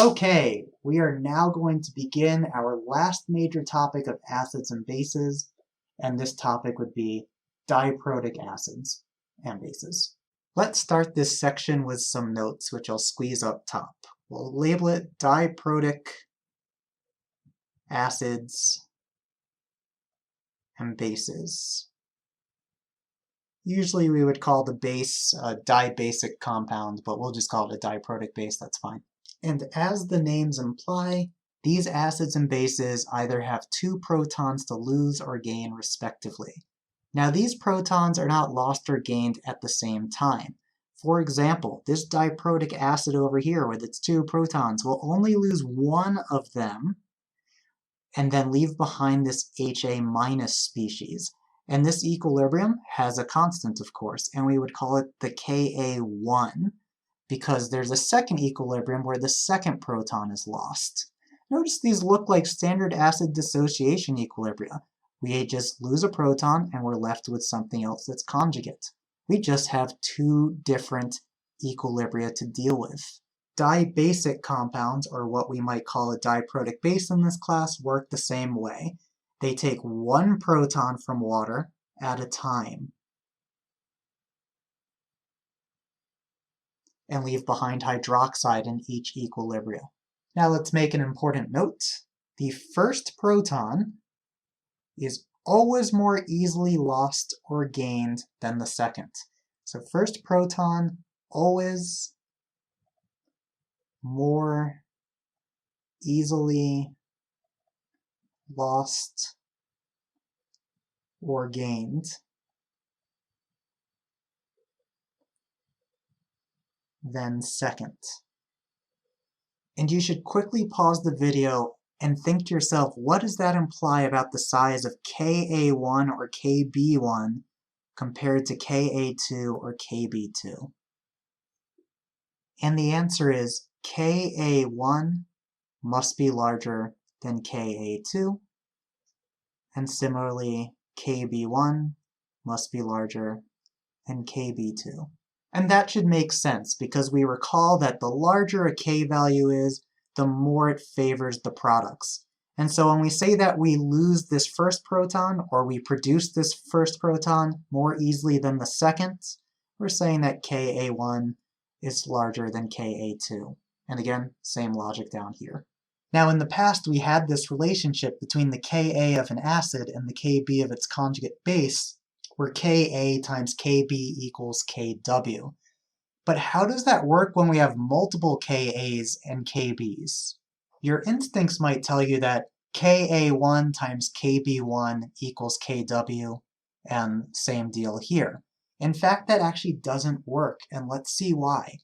Okay, we are now going to begin our last major topic of acids and bases, and this topic would be diprotic acids and bases. Let's start this section with some notes, which I'll squeeze up top. We'll label it diprotic acids and bases. Usually we would call the base a dibasic compound, but we'll just call it a diprotic base, that's fine. And as the names imply, these acids and bases either have two protons to lose or gain respectively. Now these protons are not lost or gained at the same time. For example, this diprotic acid over here with its two protons will only lose one of them and then leave behind this HA- species. And this equilibrium has a constant, of course, and we would call it the Ka1, because there's a second equilibrium where the second proton is lost. Notice these look like standard acid dissociation equilibria. We just lose a proton and we're left with something else that's conjugate. We just have two different equilibria to deal with. Dibasic compounds, or what we might call a diprotic base in this class, work the same way. They take one proton from water at a time and leave behind hydroxide in each equilibria. Now let's make an important note. The first proton is always more easily lost or gained than the second. So first proton always more easily lost or gained than second. And you should quickly pause the video and think to yourself, what does that imply about the size of Ka1 or Kb1 compared to Ka2 or Kb2? And the answer is Ka1 must be larger than Ka2, and similarly Kb1 must be larger than Kb2. And that should make sense, because we recall that the larger a K value is, the more it favors the products. And so when we say that we lose this first proton, or we produce this first proton more easily than the second, we're saying that Ka1 is larger than Ka2. And again, same logic down here. Now in the past we had this relationship between the Ka of an acid and the Kb of its conjugate base, where Ka times Kb equals Kw. But how does that work when we have multiple Kas and Kbs? Your instincts might tell you that Ka1 times Kb1 equals Kw, and same deal here. In fact, that actually doesn't work, and let's see why.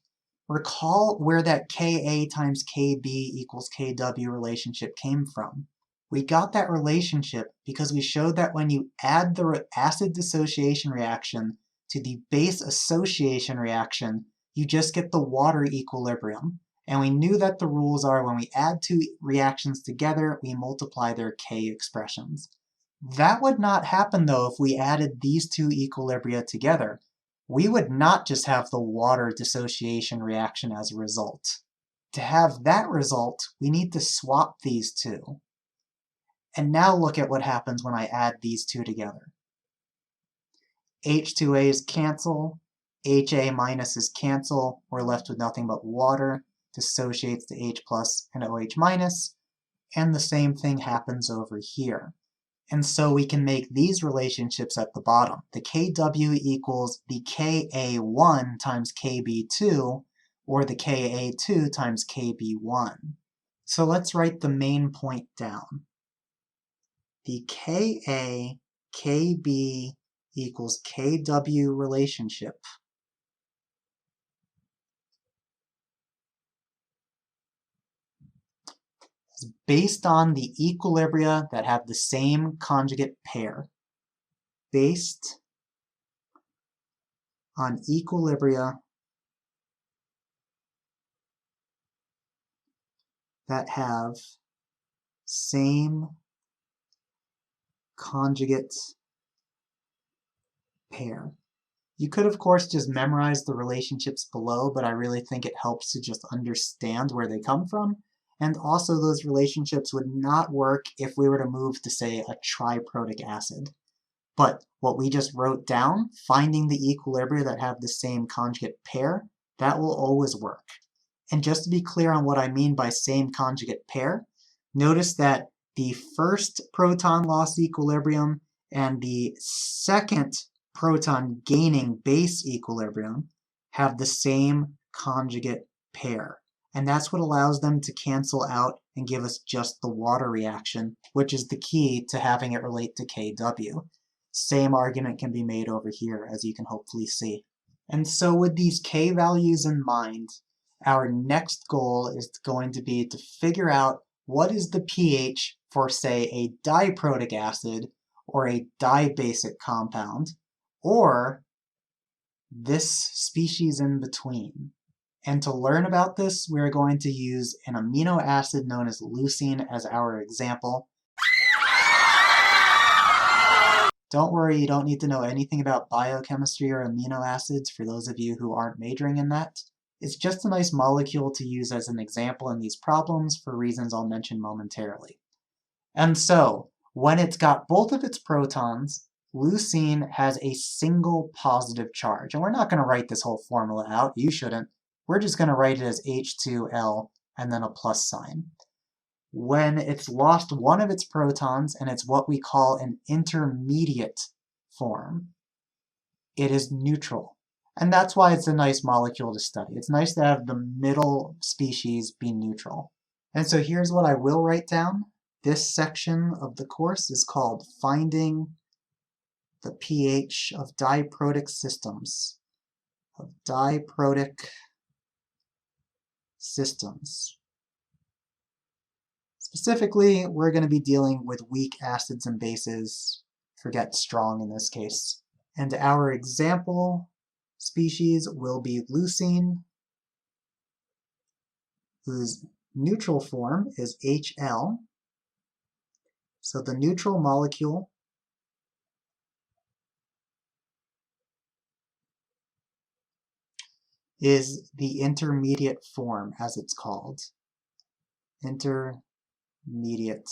Recall where that Ka times Kb equals Kw relationship came from. We got that relationship because we showed that when you add the acid dissociation reaction to the base association reaction, you just get the water equilibrium. And we knew that the rules are when we add two reactions together, we multiply their K expressions. That would not happen though if we added these two equilibria together. We would not just have the water dissociation reaction as a result. To have that result, we need to swap these two. And now look at what happens when I add these two together. H2A's cancel, HA- is cancel, we're left with nothing but water, dissociates to H plus and OH-, and the same thing happens over here. And so we can make these relationships at the bottom. The Kw equals the Ka1 times Kb2, or the Ka2 times Kb1. So let's write the main point down. The Ka-Kb equals Kw relationship is based on the equilibria that have the same conjugate pair. Based on equilibria that have same conjugate pair. You could, of course, just memorize the relationships below, but I really think it helps to just understand where they come from. And also those relationships would not work if we were to move to, say, a triprotic acid. But what we just wrote down, finding the equilibria that have the same conjugate pair, that will always work. And just to be clear on what I mean by same conjugate pair, notice that the first proton loss equilibrium and the second proton gaining base equilibrium have the same conjugate pair. And that's what allows them to cancel out and give us just the water reaction, which is the key to having it relate to Kw. Same argument can be made over here, as you can hopefully see. And so with these K values in mind, our next goal is going to be to figure out what is the pH for, say, a diprotic acid or a dibasic compound, or this species in between. And to learn about this, we're going to use an amino acid known as leucine as our example. Don't worry, you don't need to know anything about biochemistry or amino acids for those of you who aren't majoring in that. It's just a nice molecule to use as an example in these problems for reasons I'll mention momentarily. And so, when it's got both of its protons, leucine has a single positive charge. And we're not going to write this whole formula out, you shouldn't. We're just going to write it as H2L and then a plus sign. When it's lost one of its protons, and it's what we call an intermediate form, it is neutral. And that's why it's a nice molecule to study. It's nice to have the middle species be neutral. And so here's what I will write down. This section of the course is called Finding the pH of Diprotic Systems. Specifically, we're going to be dealing with weak acids and bases. Forget strong in this case. And our example species will be leucine, whose neutral form is HL. So the neutral molecule is the intermediate form, as it's called. Intermediate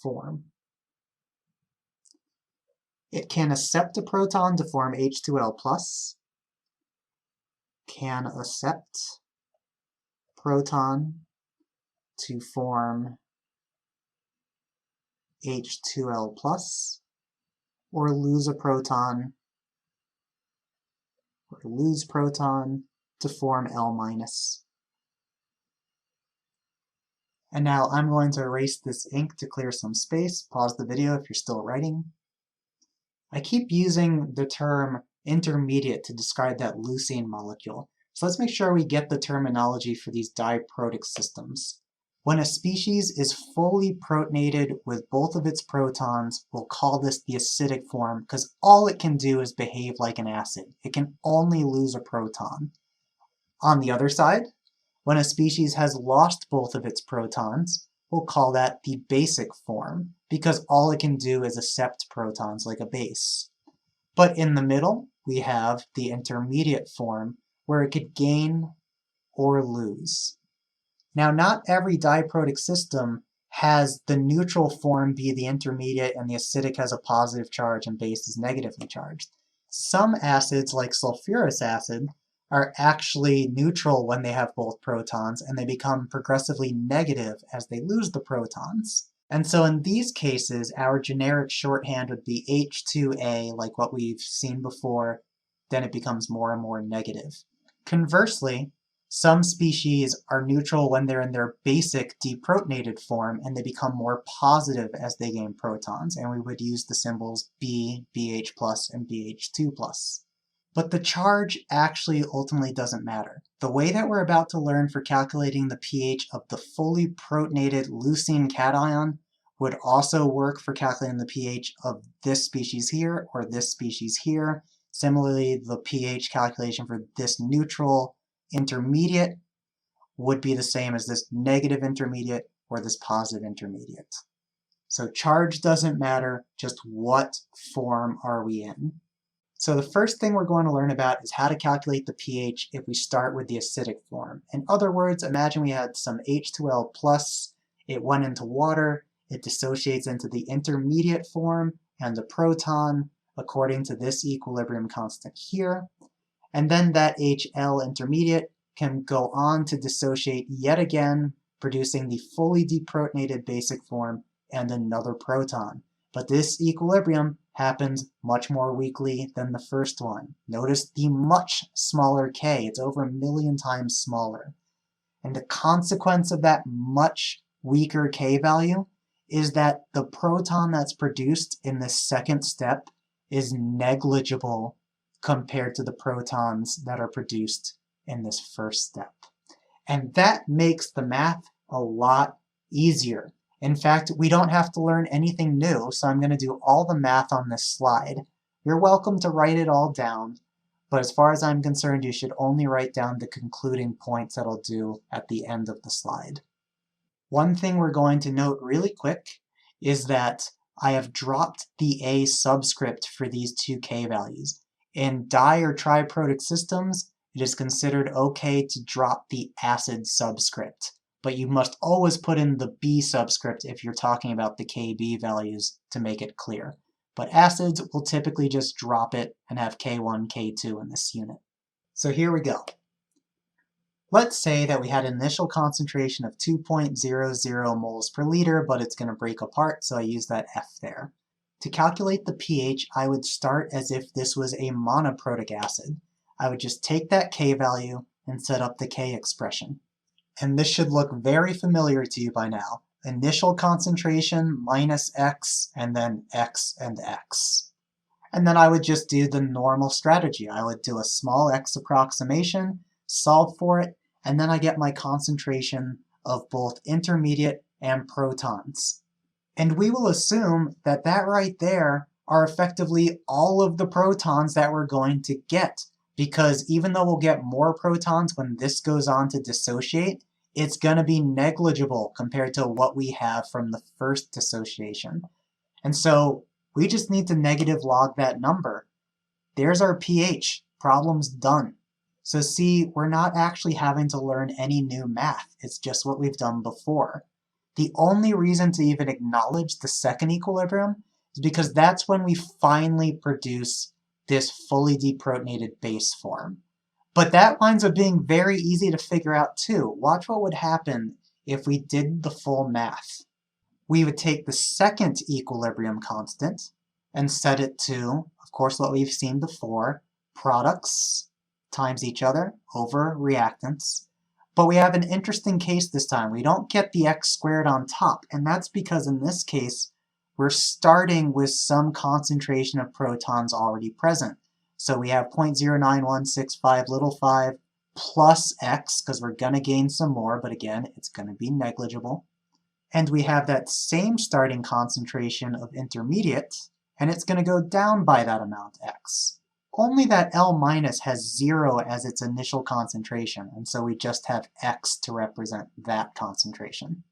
form. It can accept a proton to form H2L+, can accept proton to form H2L+, or lose a proton, to form L-. And now I'm going to erase this ink to clear some space. Pause the video if you're still writing. I keep using the term intermediate to describe that leucine molecule. So let's make sure we get the terminology for these diprotic systems. When a species is fully protonated with both of its protons, we'll call this the acidic form because all it can do is behave like an acid. It can only lose a proton. On the other side, when a species has lost both of its protons, we'll call that the basic form because all it can do is accept protons like a base. But in the middle, we have the intermediate form where it could gain or lose. Now, not every diprotic system has the neutral form be the intermediate and the acidic has a positive charge and base is negatively charged. Some acids, like sulfurous acid, are actually neutral when they have both protons, and they become progressively negative as they lose the protons. And so in these cases, our generic shorthand would be H2A, like what we've seen before, then it becomes more and more negative. Conversely, some species are neutral when they're in their basic deprotonated form, and they become more positive as they gain protons, and we would use the symbols B, BH+, and BH2+. But the charge actually ultimately doesn't matter. The way that we're about to learn for calculating the pH of the fully protonated leucine cation would also work for calculating the pH of this species here or this species here. Similarly, the pH calculation for this neutral intermediate would be the same as this negative intermediate or this positive intermediate. So charge doesn't matter, just what form are we in. So the first thing we're going to learn about is how to calculate the pH if we start with the acidic form. In other words, imagine we had some H2L+, it went into water, it dissociates into the intermediate form and the proton according to this equilibrium constant here. And then that HL intermediate can go on to dissociate yet again, producing the fully deprotonated basic form and another proton. But this equilibrium happens much more weakly than the first one. Notice the much smaller K, it's over 1,000,000 times smaller. And the consequence of that much weaker K value is that the proton that's produced in the second step is negligible compared to the protons that are produced in this first step. And that makes the math a lot easier. In fact, we don't have to learn anything new, so I'm going to do all the math on this slide. You're welcome to write it all down, but as far as I'm concerned, you should only write down the concluding points that I'll do at the end of the slide. One thing we're going to note really quick is that I have dropped the A subscript for these two K values. In di or triprotic systems, it is considered okay to drop the acid subscript, but you must always put in the B subscript if you're talking about the Kb values to make it clear. But acids will typically just drop it and have K1, K2 in this unit. So here we go. Let's say that we had an initial concentration of 2.00 moles per liter, but it's going to break apart, so I use that F there. To calculate the pH, I would start as if this was a monoprotic acid. I would just take that K value and set up the K expression. And this should look very familiar to you by now. Initial concentration minus X, and then X and X. And then I would just do the normal strategy. I would do a small X approximation, solve for it, and then I get my concentration of both intermediate and protons. And we will assume that that right there are effectively all of the protons that we're going to get, because even though we'll get more protons when this goes on to dissociate, it's going to be negligible compared to what we have from the first dissociation. And so we just need to negative log that number. There's our pH. Problem's done. So see, we're not actually having to learn any new math. It's just what we've done before. The only reason to even acknowledge the second equilibrium is because that's when we finally produce this fully deprotonated base form. But that winds up being very easy to figure out too. Watch what would happen if we did the full math. We would take the second equilibrium constant and set it to, of course, what we've seen before, products times each other over reactants. But we have an interesting case this time. We don't get the X squared on top, and that's because in this case, we're starting with some concentration of protons already present. So we have 0.09165 little 5 plus X, because we're going to gain some more, but again, it's going to be negligible. And we have that same starting concentration of intermediate, and it's going to go down by that amount, X. Only that L minus has 0 as its initial concentration, and so we just have X to represent that concentration.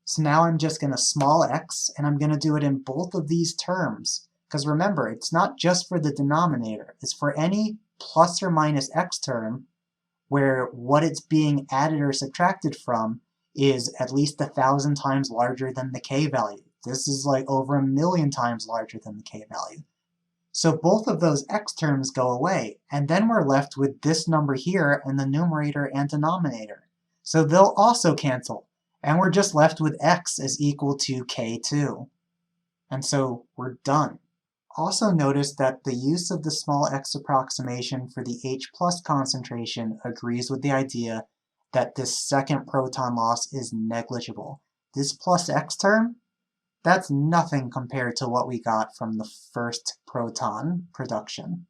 So now I'm just going to small x, and I'm going to do it in both of these terms. Because remember, it's not just for the denominator, it's for any plus or minus x term where what it's being added or subtracted from is at least 1,000 times larger than the K value. This is like over 1,000,000 times larger than the K value. So both of those x terms go away, and then we're left with this number here in the numerator and denominator. So they'll also cancel, and we're just left with x is equal to K2. And so we're done. Also notice that the use of the small x approximation for the H plus concentration agrees with the idea that this second proton loss is negligible. This plus x term, that's nothing compared to what we got from the first proton production.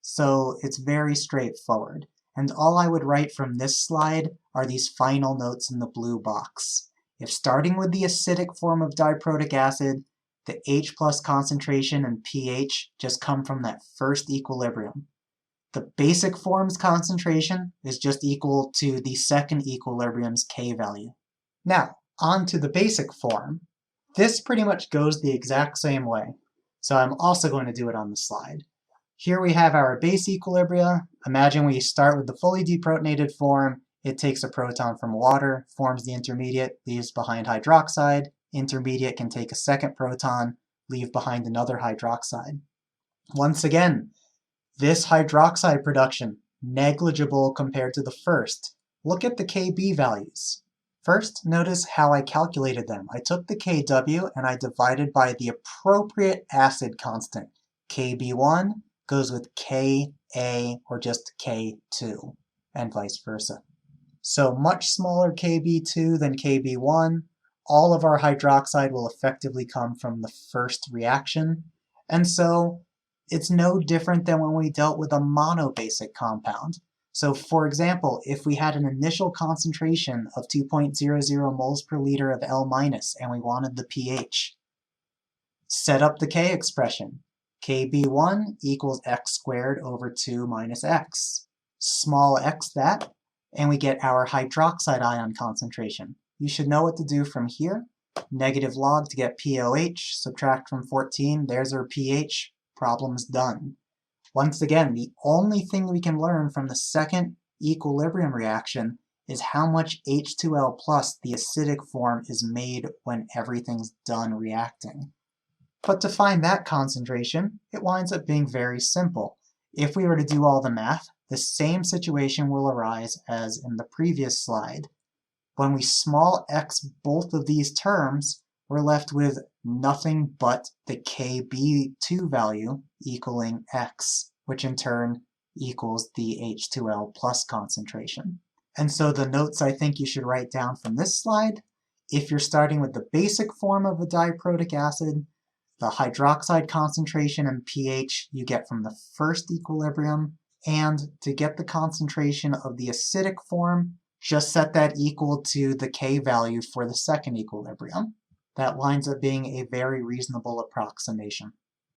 So it's very straightforward. And all I would write from this slide are these final notes in the blue box. If starting with the acidic form of diprotic acid, the H plus concentration and pH just come from that first equilibrium. The basic form's concentration is just equal to the second equilibrium's K value. Now, on to the basic form. This pretty much goes the exact same way, so I'm also going to do it on the slide. Here we have our base equilibria. Imagine we start with the fully deprotonated form. It takes a proton from water, forms the intermediate, leaves behind hydroxide. Intermediate can take a second proton, leave behind another hydroxide. Once again, this hydroxide production, negligible compared to the first. Look at the Kb values. First, notice how I calculated them. I took the Kw and I divided by the appropriate acid constant. Kb1 goes with Ka or just K2, and vice versa. So much smaller Kb2 than Kb1. All of our hydroxide will effectively come from the first reaction. And so it's no different than when we dealt with a monobasic compound. So for example, if we had an initial concentration of 2.00 moles per liter of L- and we wanted the pH, set up the K expression. Kb1 equals x squared over 2 minus x. Small x that, and we get our hydroxide ion concentration. You should know what to do from here. Negative log to get POH, subtract from 14, there's our pH, problem's done. Once again, the only thing we can learn from the second equilibrium reaction is how much H2L plus the acidic form is made when everything's done reacting. But to find that concentration, it winds up being very simple. If we were to do all the math, the same situation will arise as in the previous slide. When we small x both of these terms, we're left with nothing but the Kb2 value equaling x, which in turn equals the H2L plus concentration. And so the notes I think you should write down from this slide, if you're starting with the basic form of a diprotic acid, the hydroxide concentration and pH you get from the first equilibrium, and to get the concentration of the acidic form, just set that equal to the K value for the second equilibrium. That winds up being a very reasonable approximation.